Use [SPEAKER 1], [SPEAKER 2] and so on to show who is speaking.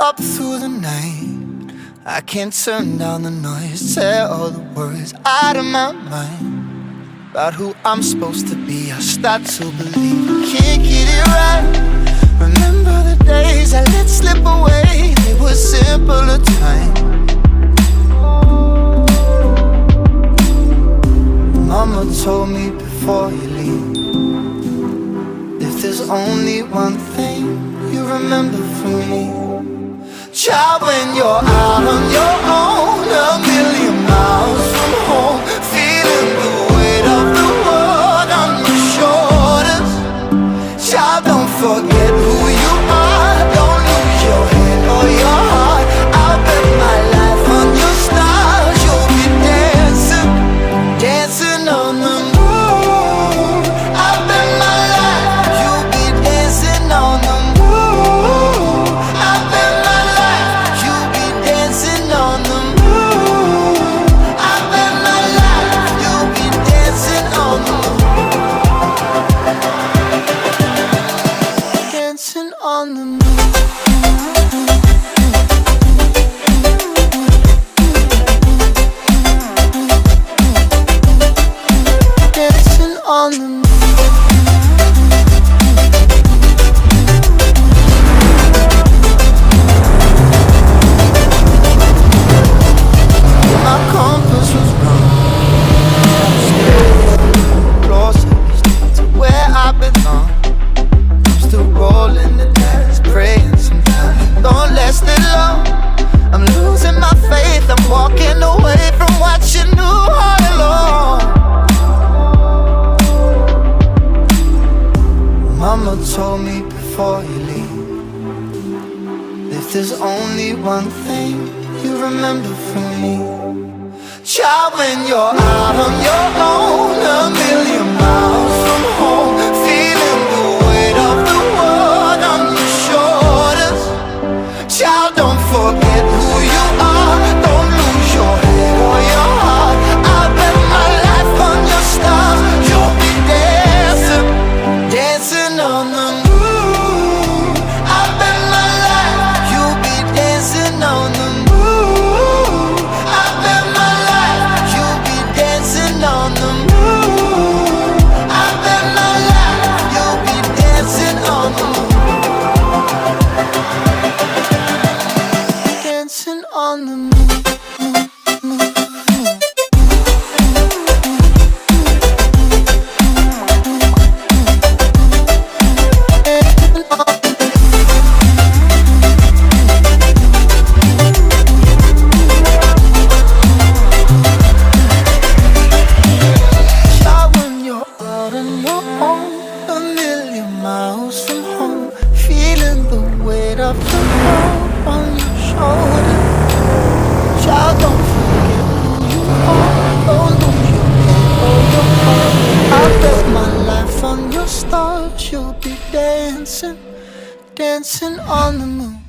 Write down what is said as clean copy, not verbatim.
[SPEAKER 1] up through the night. I can't turn down the noise, tear all the words out of my mind about who I'm supposed to be. I start to believe I can't get it right. Remember the days I let slip away, they were simpler times. Mama told me before you leave, if there's only one thing you remember from me, child, when you're out on your own, a million miles from home, feeling the weight of the world on your shoulders. Child, don't forget who you are, don't lose your head or your heart. I'll bet my life on your stars. You'll be dancing, dancing on the moon. I'll bet my life you'll be dancing on the moon. I'll bet my life you'll be dancing on the moon. I'll bet my life you'll be dancing on the moon. Dancing on the moon. Dancing on the moon. My compass was wrong. I'm still closer to where I belong. I'm still rolling the dice, praying sometimes don't last it long. I'm losing my faith, I'm walking away from what you knew all along. Mama told me before you leave, if there's only one thing you remember from me, child, when you're out on your own, a million miles from home, feeling the weight of the world on your shoulders. Child, don't forget who you are, don't lose your head or your heart. I'll bet my life on your stars. You'll be dancing, dancing on the moon. I'll bet my life you'll be dancing on the moon. I'll bet my life you'll be dancing on the moon. I'll bet my life you'll be dancing on the moon. Dancing on the moon. Child, when you're out on your own, a million miles from home, feeling the weight of the world on your shoulder. Child, don't forget who you are, don't lose your head or your heart. I'll bet my life on your stars. You'll be dancing, dancing on the moon.